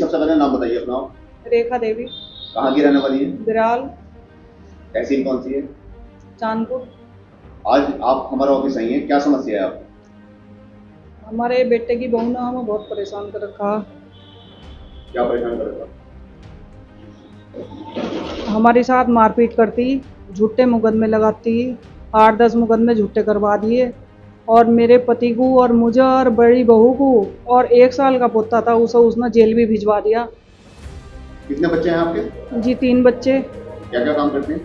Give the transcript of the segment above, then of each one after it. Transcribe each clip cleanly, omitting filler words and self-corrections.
सबसे पहले नाम बताइए अपना। रेखा देवी। कहाँ की रहने वाली है? बिराल। तहसील कौन सी है? चांदपुर। आज आप हमारे ऑफिस आई हैं, क्या समस्या है आपको? हमारे बेटे की बहू ने हमें बहुत परेशान कर रखा। क्या परेशान कर रहा था? हमारे साथ मारपीट करती, झूठे मुकदमे लगाती, 8-10 मुकदमे झूठे करवा दिए और मेरे पति को और मुझे और बड़ी बहू को और 1 साल का पोता था उसे उसने जेल भी भिजवा दिया। कितने बच्चे हैं आपके? जी 3 बच्चे। क्या क्या काम करते हैं?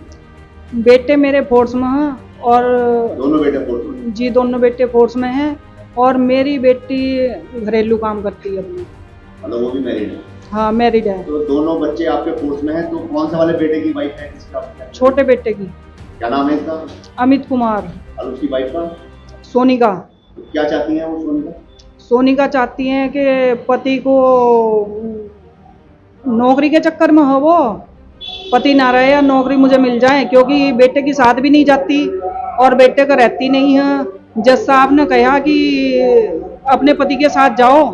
बेटे मेरे फोर्स में हैं और दोनों बेटे फोर्स में? जी दोनों बेटे फोर्स में हैं और मेरी बेटी घरेलू काम करती है अपनी। मतलब वो भी मैरिड है? हाँ मैरिड है। तो दोनों बच्चे आपके फोर्स में हैं, तो कौन से वाले बेटे की वाइफ है? किसका? छोटे बेटे की। क्या नाम है इसका? अमित कुमार। और उसकी वाइफ का? सोनिका। तो क्या चाहती हैं वो सोनिका? सोनिका चाहती हैं कि पति को नौकरी के चक्कर में हो, वो पति ना रहे या नौकरी मुझे मिल जाए, क्योंकि बेटे की साथ भी नहीं जाती और बेटे का रहती नहीं है। जज साहब ने कहा कि अपने पति के साथ जाओ,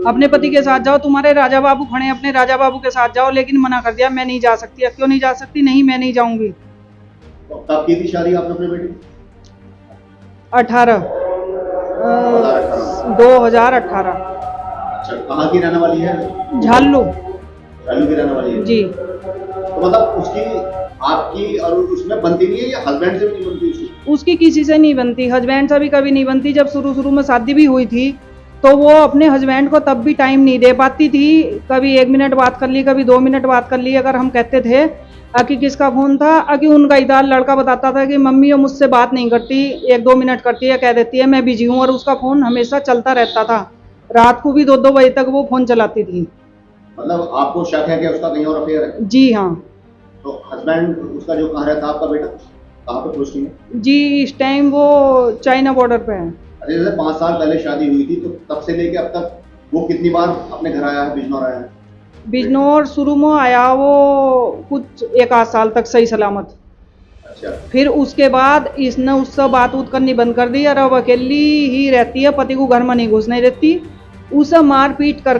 अपने पति के साथ जाओ, तुम्हारे राजा बाबू खड़े हैं, अपने राजा बाबू के साथ जाओ, लेकिन मना कर दिया, मैं नहीं जा सकती। क्यों नहीं जा सकती? नहीं मैं नहीं जाऊंगी। तो कब की थी शादी आपने अपने बेटे की? 2018। अच्छा, कहाँ की रहने वाली है? झालू। झालू की रहने वाली है जी। तो मतलब उसकी आपकी और उसमें बनती नहीं है या हस्बैंड से भी नहीं बनती उसकी किसी से नहीं बनती, हस्बैंड से भी कभी नहीं बनती। जब शुरू में शादी भी हुई थी तो वो अपने हस्बैंड को तब भी टाइम नहीं दे पाती थी। कभी 1 मिनट बात कर ली, कभी 2 मिनट बात कर ली। अगर हम कहते थे कि किसका फोन था, कि उनका इधर लड़का बताता था कि मम्मी वो मुझसे बात नहीं करती, 1-2 मिनट करती है, कह देती है मैं बिजी हूँ, और उसका फोन हमेशा चलता रहता था। रात को भी 2-2 बजे तक वो फोन चलाती थी। मतलब आपको शक है कि उसका कहीं और अफेयर है? जी हाँ। तो हस्बैंड उसका जो कहाँ रहता, आपका बेटा कहाँ पे पोस्टिंग है? जी इस टाइम वो चाइना बॉर्डर पे है। अरे जैसे 5 साल पहले शादी हुई थी, तो तब से लेके अब तक वो कितनी बार अपने घर आया है, बिजनौर आया है? बिजनौर शुरू में आया वो कुछ 1-8 साल तक सही सलामत। अच्छा। फिर उसके बाद इसने उससे बात उत करनी बंद कर दी और अब अकेली ही रहती है, पति को घर में नहीं घुसने देती। उसे मार पीट कर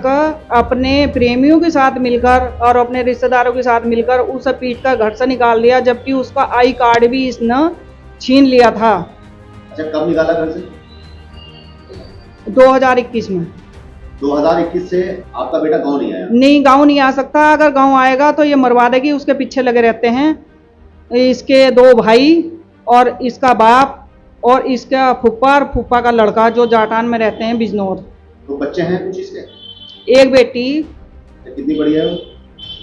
अपने प्रेमियों के साथ मिलकर और अपने रिश्तेदारों के साथ मिलकर उसे पीट कर घर से निकाल दिया, जबकि उसका आई कार्ड भी इसने छीन लिया था। अच्छा, कब निकाला घर से? 2021 में। 2021 से आपका बेटा गाँव नहीं आया? नहीं, गाँव नहीं आ सकता। अगर गाँव आएगा तो ये मरवा देगी, उसके पीछे लगे रहते हैं इसके 2 भाई और इसका बाप और इसका फूफा और फूफा का लड़का जो जाटान में रहते हैं बिजनौर। तो बच्चे हैं कुछ इसके? एक बेटी। कितनी बड़ी है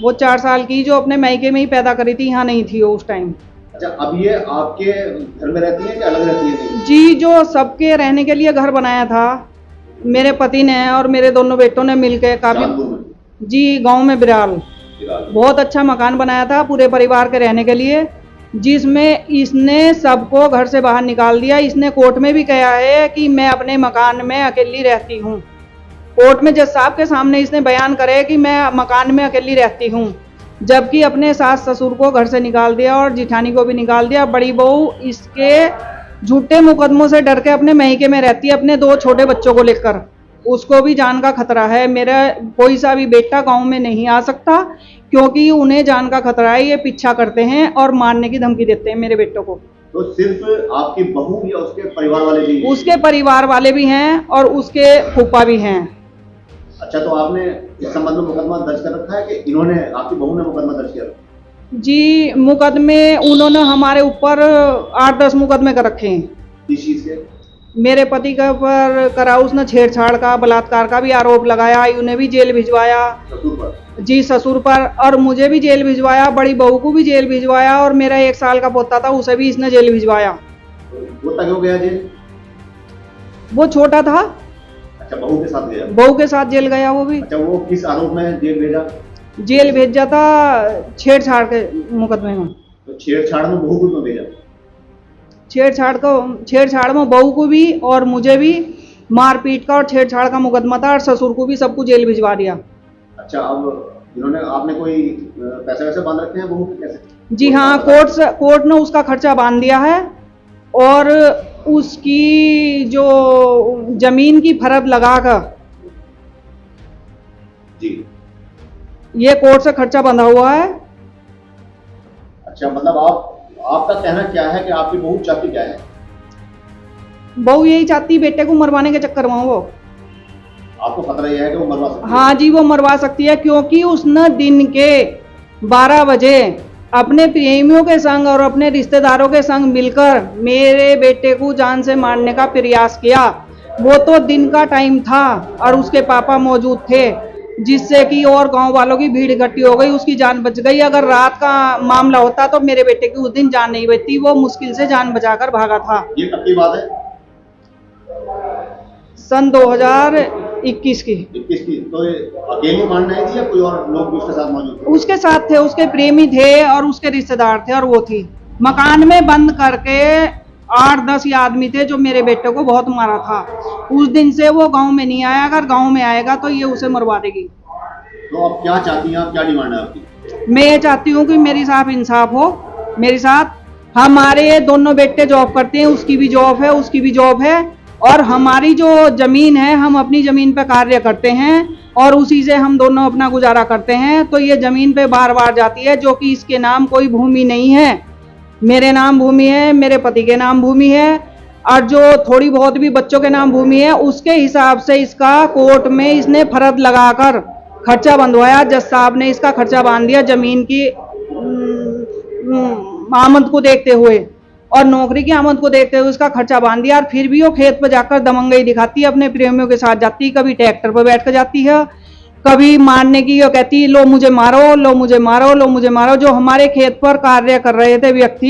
वो 4 साल की, जो अपने मायके में ही पैदा करी थी, यहाँ नहीं थी वो उस टाइम। अच्छा, अब ये आपके घर में रहती है कि अलग रहती है? जी जो सबके रहने के लिए घर बनाया था मेरे पति ने और मेरे दोनों बेटों ने मिलकर काफी। जी गांव में बिराल बहुत अच्छा मकान बनाया था पूरे परिवार के रहने के लिए, जिसमें इसने सबको घर से बाहर निकाल दिया। इसने कोर्ट में भी कहा है कि मैं अपने मकान में अकेली रहती हूँ। कोर्ट में जज साहब के सामने इसने बयान करे कि मैं मकान में अकेली रहती हूँ, जबकि अपने सास ससुर को घर से निकाल दिया और जिठानी को भी निकाल दिया। बड़ी बहू इसके झूठे मुकदमों से डर के अपने मैके में रहती है, अपने 2 छोटे बच्चों को लेकर। उसको भी जान का खतरा है। मेरा कोई सा भी बेटा गांव में नहीं आ सकता, क्योंकि उन्हें जान का खतरा है। ये पीछा करते हैं और मारने की धमकी देते हैं मेरे बेटों को। तो सिर्फ आपकी बहू या उसके परिवार वाले भी? उसके परिवार वाले भी हैं और उसके फूफा भी हैं। अच्छा, तो आपने इस संबंध में मुकदमा दर्ज कर रखा है कि इन्होंने, आपकी बहू ने मुकदमा दर्ज किया? जी मुकदमे उन्होंने हमारे ऊपर 8-10 मुकदमे कर रखे हैं। किस चीज के? मेरे पति के ऊपर करा, उसने छेड़छाड़ का, बलात्कार का भी आरोप लगाया, उन्हें भी जेल भिजवाया। ससुर पर? जी ससुर पर, और मुझे भी जेल भिजवाया, बड़ी बहू को भी जेल भिजवाया और मेरा 1 साल का पोता था उसे भी इसने जेल भिजवाया। वो तक हो गया जेल? वो छोटा था। अच्छा, बहू के साथ गया? बहू के साथ जेल गया वो भी। अच्छा, वो किस आरोप में जेल भेजा? जेल भेजा था छेड़छाड़ के मुकदमे में। तो छेड़छाड़ में बहू को भेजा? छेड़छाड़ में बहू को भी और मुझे भी मारपीट का और छेड़छाड़ का मुकदमा था, और ससुर को भी सबको जेल भिजवा दिया। अच्छा, अब इन्होंने, आपने कोई पैसे वैसे बांध रखे हैं बहू के? कैसे? जी हाँ, कोर्ट ने उसका खर्चा बांध दिया है और उसकी जो जमीन की फरद लगाकर जी ये कोर्ट से खर्चा बंधा हुआ है। अच्छा, मतलब आपका कहना क्या है कि आपकी बहू चाहती क्या है? बहू यही चाहती बेटे को मरवाने के चक्कर में वो। आपको खतरा यह है कि वो मरवा सकती है? हाँ जी, वो मरवा सकती है, क्योंकि उसने दिन के 12 बजे अपने प्रेमियों के संग और अपने रिश्तेदारों के संग मिलकर मेरे बेटे को जान से मारने का प्रयास किया। वो तो दिन का टाइम था और उसके पापा मौजूद थे, जिससे कि और गांव वालों की भीड़ इकट्ठी हो गई, उसकी जान बच गई। अगर रात का मामला होता तो मेरे बेटे की उस दिन जान नहीं बचती, वो मुश्किल से जान बचाकर भागा था। ये कब की बात है? सन 2021 की। 21 की। तो ये अकेली मारने आई थी या कोई और लोग भी उसके साथ मौजूद थे? उसके साथ थे, उसके प्रेमी थे और उसके रिश्तेदार थे और वो थी। मकान में बंद करके 8-10 आदमी थे जो मेरे बेटे को बहुत मारा था। उस दिन से वो गांव में नहीं आया, अगर गांव में आएगा तो ये उसे मरवा देगी। तो अब क्या चाहती हैं आप, क्या डिमांड है आपकी? मैं ये चाहती हूँ कि मेरी साथ इंसाफ हो मेरे साथ। हमारे दोनों बेटे जॉब करते हैं, उसकी भी जॉब है, उसकी भी जॉब है, और हमारी जो जमीन है, हम अपनी जमीन पे कार्य करते हैं और उसी से हम दोनों अपना गुजारा करते हैं। तो ये जमीन पे बार बार जाती है, जो कि इसके नाम कोई भूमि नहीं है। मेरे नाम भूमि है, मेरे पति के नाम भूमि है, और जो थोड़ी बहुत भी बच्चों के नाम भूमि है, उसके हिसाब से इसका कोर्ट में इसने फर्द लगाकर खर्चा बंधवाया। जज साहब ने इसका खर्चा बांध दिया जमीन की आमद को देखते हुए और नौकरी की आमद को देखते हुए उसका खर्चा बांध दिया। और फिर भी वो खेत पर जाकर दमंगई दिखाती है, अपने प्रेमियों के साथ जाती है, कभी ट्रैक्टर पर बैठ कर जाती है, कभी मारने की वो कहती है लो मुझे मारो, लो मुझे मारो, लो मुझे मारो। जो हमारे खेत पर कार्य कर रहे थे व्यक्ति,